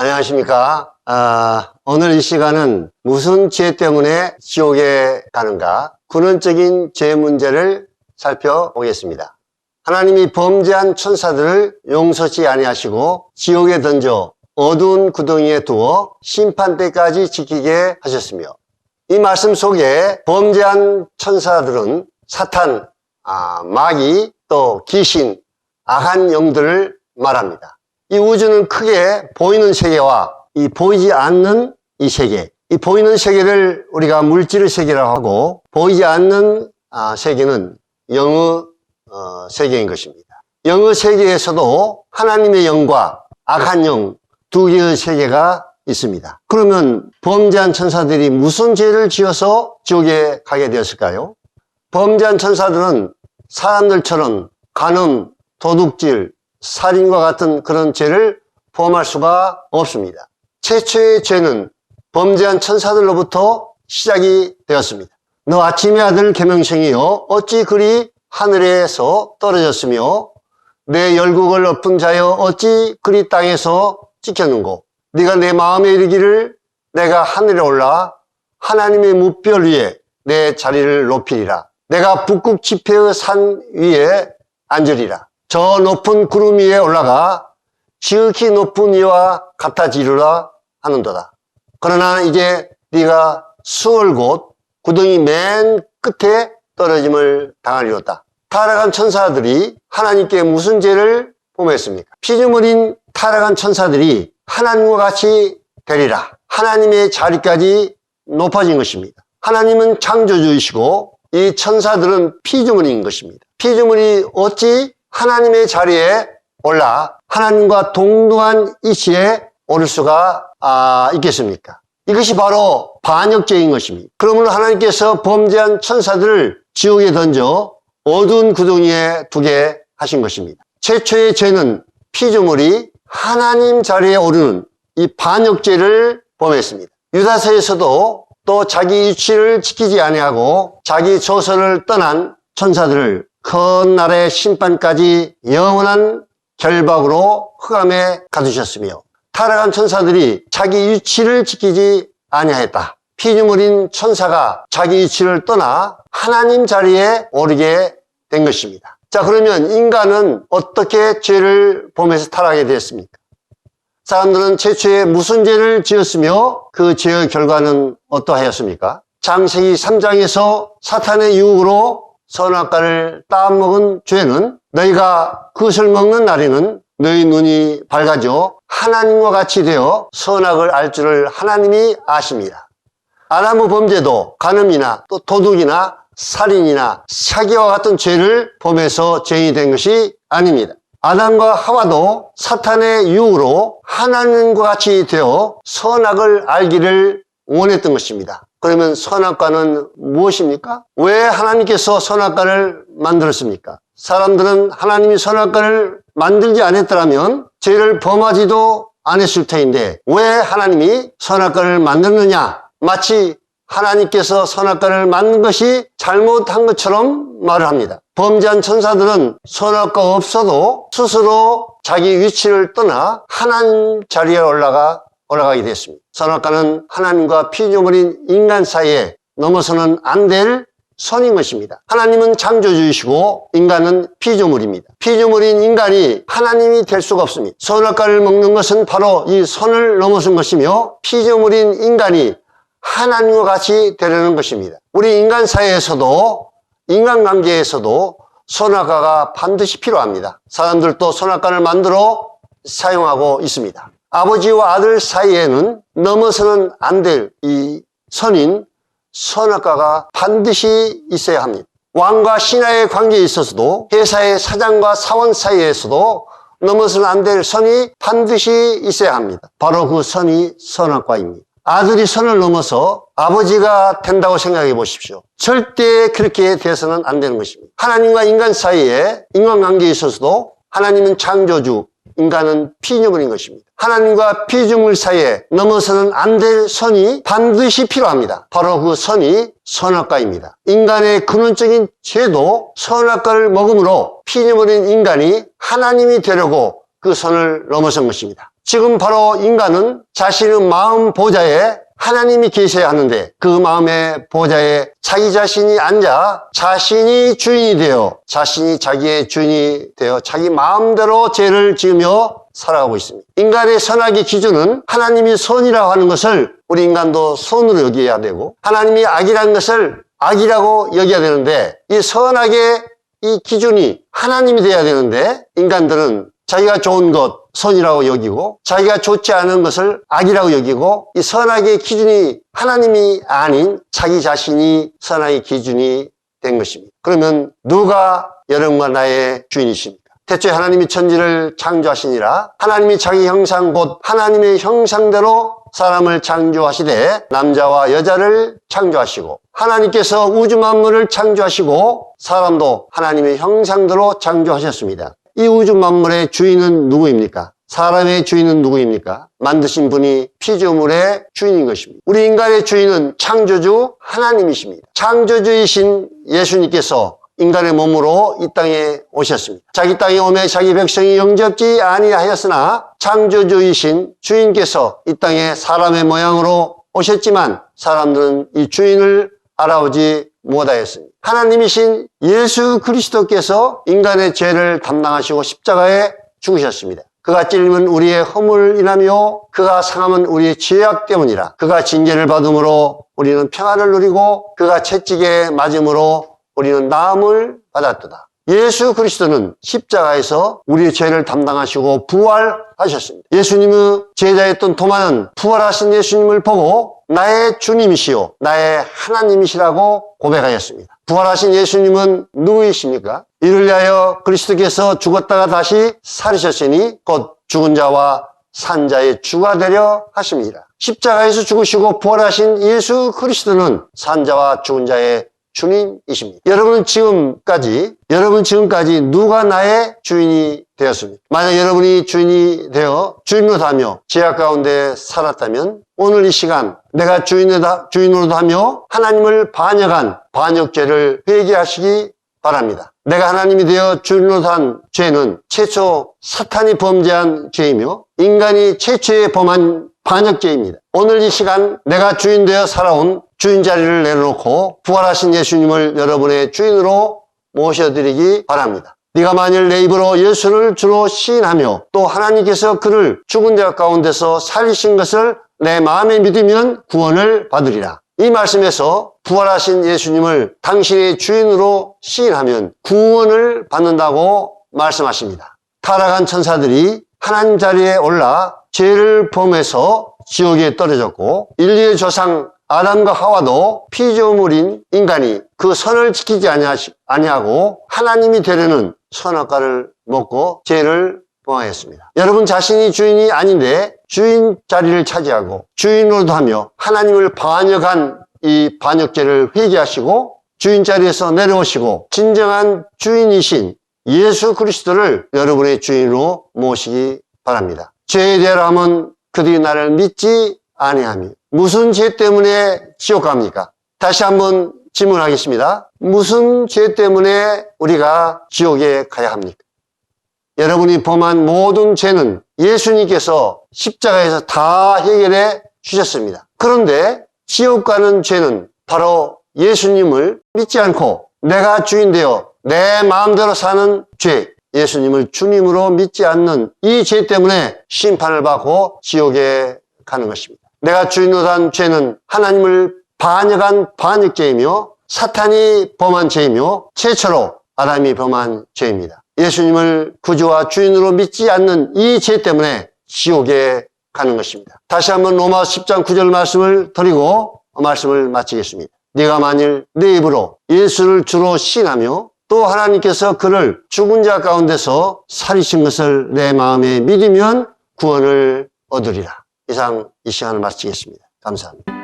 안녕하십니까. 오늘 이 시간은 무슨 죄 때문에 지옥에 가는가, 근원적인 죄 문제를 살펴보겠습니다. 하나님이 범죄한 천사들을 용서치 아니하시고 지옥에 던져 어두운 구덩이에 두어 심판 때까지 지키게 하셨으며, 이 말씀 속에 범죄한 천사들은 사탄, 마귀, 또 귀신, 악한 영들을 말합니다. 이 우주는 크게 보이는 세계와 이 보이지 않는 이 세계, 이 보이는 세계를 우리가 물질의 세계라고 하고, 보이지 않는 세계는 영의 세계인 것입니다. 영의 세계에서도 하나님의 영과 악한 영 두 개의 세계가 있습니다. 그러면 범죄한 천사들이 무슨 죄를 지어서 지옥에 가게 되었을까요? 범죄한 천사들은 사람들처럼 간음, 도둑질, 살인과 같은 그런 죄를 범할 수가 없습니다. 최초의 죄는 범죄한 천사들로부터 시작이 되었습니다. 너 아침의 아들 계명성이여 어찌 그리 하늘에서 떨어졌으며 내 열국을 엎은 자여 어찌 그리 땅에서 찍혔는고, 네가 내 마음에 이르기를 내가 하늘에 올라 하나님의 무별 위에 내 자리를 높이리라. 내가 북극 지폐의 산 위에 앉으리라. 저 높은 구름 위에 올라가 지극히 높은 이와 같아지리라 하는도다. 그러나 이제 네가 수월 곧 구덩이 맨 끝에 떨어짐을 당하리로다. 타락한 천사들이 하나님께 무슨 죄를 범했습니까? 피조물인 타락한 천사들이 하나님과 같이 되리라. 하나님의 자리까지 높아진 것입니다. 하나님은 창조주이시고 이 천사들은 피조물인 것입니다. 피조물이 어찌 하나님의 자리에 올라 하나님과 동등한 이치에 오를 수가 있겠습니까? 이것이 바로 반역죄인 것입니다. 그러므로 하나님께서 범죄한 천사들을 지옥에 던져 어두운 구덩이에 두게 하신 것입니다. 최초의 죄는 피조물이 하나님 자리에 오르는 이 반역죄를 범했습니다. 유다서에서도 또 자기 위치를 지키지 아니하고 자기 조선을 떠난 천사들을 큰 날의 심판까지 영원한 결박으로 흑암에 가두셨으며, 타락한 천사들이 자기 위치를 지키지 아니하였다. 피조물인 천사가 자기 위치를 떠나 하나님 자리에 오르게 된 것입니다. 자, 그러면 인간은 어떻게 죄를 범해서 타락하게 되었습니까? 사람들은 최초에 무슨 죄를 지었으며 그 죄의 결과는 어떠하였습니까? 창세기 3장에서 사탄의 유혹으로 선악과를 따먹은 죄는 너희가 그것을 먹는 날에는 너희 눈이 밝아져 하나님과 같이 되어 선악을 알 줄을 하나님이 아십니다. 아담의 범죄도 간음이나 또 도둑이나 살인이나 사기와 같은 죄를 범해서 죄인이 된 것이 아닙니다. 아담과 하와도 사탄의 유혹으로 하나님과 같이 되어 선악을 알기를 원했던 것입니다. 그러면 선악과는 무엇입니까? 왜 하나님께서 선악과를 만들었습니까? 사람들은 하나님이 선악과를 만들지 않았더라면 죄를 범하지도 않았을 터인데 왜 하나님이 선악과를 만들느냐? 마치 하나님께서 선악과를 만든 것이 잘못한 것처럼 말을 합니다. 범죄한 천사들은 선악과 없어도 스스로 자기 위치를 떠나 하나님 자리에 올라가게 됐습니다. 선악과는 하나님과 피조물인 인간 사이에 넘어서는 안 될 선인 것입니다. 하나님은 창조주이시고 인간은 피조물입니다. 피조물인 인간이 하나님이 될 수가 없습니다. 선악과를 먹는 것은 바로 이 선을 넘어선 것이며 피조물인 인간이 하나님과 같이 되려는 것입니다. 우리 인간 사회에서도 인간관계에서도 선악과가 반드시 필요합니다. 사람들도 선악과를 만들어 사용하고 있습니다. 아버지와 아들 사이에는 넘어서는 안 될 이 선인 선악과가 반드시 있어야 합니다. 왕과 신하의 관계에 있어서도 회사의 사장과 사원 사이에서도 넘어서는 안 될 선이 반드시 있어야 합니다. 바로 그 선이 선악과입니다. 아들이 선을 넘어서 아버지가 된다고 생각해 보십시오. 절대 그렇게 돼서는 안 되는 것입니다. 하나님과 인간 사이에 인간관계에 있어서도 하나님은 창조주, 인간은 피조물인 것입니다. 하나님과 피조물 사이에 넘어서는 안 될 선이 반드시 필요합니다. 바로 그 선이 선악과입니다. 인간의 근원적인 죄도 선악과를 먹음으로 피조물인 인간이 하나님이 되려고 그 선을 넘어선 것입니다. 지금 바로 인간은 자신의 마음 보좌에 하나님이 계셔야 하는데 그 마음의 보좌에 자기 자신이 앉아 자신이 주인이 되어 자신이 자기의 주인이 되어 자기 마음대로 죄를 지으며 살아가고 있습니다. 인간의 선악의 기준은 하나님이 선이라고 하는 것을 우리 인간도 선으로 여겨야 되고 하나님이 악이라는 것을 악이라고 여겨야 되는데 이 선악의 이 기준이 하나님이 돼야 되는데 인간들은 자기가 좋은 것 선이라고 여기고 자기가 좋지 않은 것을 악이라고 여기고 이 선악의 기준이 하나님이 아닌 자기 자신이 선악의 기준이 된 것입니다. 그러면 누가 여러분과 나의 주인이십니까? 대체 하나님이 천지를 창조하시니라 하나님이 자기 형상 곧 하나님의 형상대로 사람을 창조하시되 남자와 여자를 창조하시고 하나님께서 우주 만물을 창조하시고 사람도 하나님의 형상대로 창조하셨습니다. 이 우주 만물의 주인은 누구입니까? 사람의 주인은 누구입니까? 만드신 분이 피조물의 주인인 것입니다. 우리 인간의 주인은 창조주 하나님이십니다. 창조주이신 예수님께서 인간의 몸으로 이 땅에 오셨습니다. 자기 땅에 오매 자기 백성이 영접지 아니하였으나 창조주이신 주인께서 이 땅에 사람의 모양으로 오셨지만 사람들은 이 주인을 알아보지 못하였습니다. 하나님이신 예수 그리스도께서 인간의 죄를 담당하시고 십자가에 죽으셨습니다. 그가 찔림은 우리의 허물을 인하며 그가 상함은 우리의 죄악 때문이라. 그가 징계를 받음으로 우리는 평안을 누리고 그가 채찍에 맞음으로 우리는 나음을 받았도다. 예수 그리스도는 십자가에서 우리의 죄를 담당하시고 부활하셨습니다. 예수님의 제자였던 도마는 부활하신 예수님을 보고 나의 주님이시요 나의 하나님이시라고 고백하였습니다. 부활하신 예수님은 누구이십니까? 이를 위하여 그리스도께서 죽었다가 다시 살으셨으니 곧 죽은 자와 산 자의 주가 되려 하십니다. 십자가에서 죽으시고 부활하신 예수 그리스도는 산 자와 죽은 자의 주님이십니다. 여러분 지금까지 누가 나의 주인이 되었습니까? 만약 여러분이 주인이 되어 주인으로 하며 죄악 가운데 살았다면 오늘 이 시간 내가 주인으로 하며 하나님을 반역한 반역죄를 회개하시기 바랍니다. 내가 하나님이 되어 주인으로 한 죄는 최초 사탄이 범죄한 죄이며 인간이 최초에 범한 반역죄입니다. 오늘 이 시간 내가 주인 되어 살아온 주인 자리를 내려놓고 부활하신 예수님을 여러분의 주인으로 모셔드리기 바랍니다. 네가 만일 내 입으로 예수를 주로 시인하며 또 하나님께서 그를 죽은 자 가운데서 살리신 것을 내 마음에 믿으면 구원을 받으리라. 이 말씀에서 부활하신 예수님을 당신의 주인으로 시인하면 구원을 받는다고 말씀하십니다. 타락한 천사들이 하나님 자리에 올라 죄를 범해서 지옥에 떨어졌고 인류의 조상 아담과 하와도 피조물인 인간이 그 선을 지키지 아니하고 하나님이 되려는 선악과를 먹고 죄를 범하였습니다. 여러분 자신이 주인이 아닌데 주인 자리를 차지하고 주인으로도 하며 하나님을 반역한 이 반역죄를 회개하시고 주인 자리에서 내려오시고 진정한 주인이신 예수 그리스도를 여러분의 주인으로 모시기 바랍니다. 죄에 대하면 그들이 나를 믿지 아니하며 무슨 죄 때문에 지옥 갑니까? 다시 한번 질문하겠습니다. 무슨 죄 때문에 우리가 지옥에 가야 합니까? 여러분이 범한 모든 죄는 예수님께서 십자가에서 다 해결해 주셨습니다. 그런데 지옥 가는 죄는 바로 예수님을 믿지 않고 내가 주인 되어 내 마음대로 사는 죄, 예수님을 주님으로 믿지 않는 이 죄 때문에 심판을 받고 지옥에 가는 것입니다. 내가 주인으로 산 죄는 하나님을 반역한 반역죄이며 사탄이 범한 죄이며 최초로 아담이 범한 죄입니다. 예수님을 구주와 주인으로 믿지 않는 이 죄 때문에 지옥에 가는 것입니다. 다시 한번 로마서 10장 9절 말씀을 드리고 말씀을 마치겠습니다. 네가 만일 내 입으로 예수를 주로 시인하며 또 하나님께서 그를 죽은 자 가운데서 살리신 것을 내 마음에 믿으면 구원을 얻으리라. 이상 이 시간을 마치겠습니다. 감사합니다.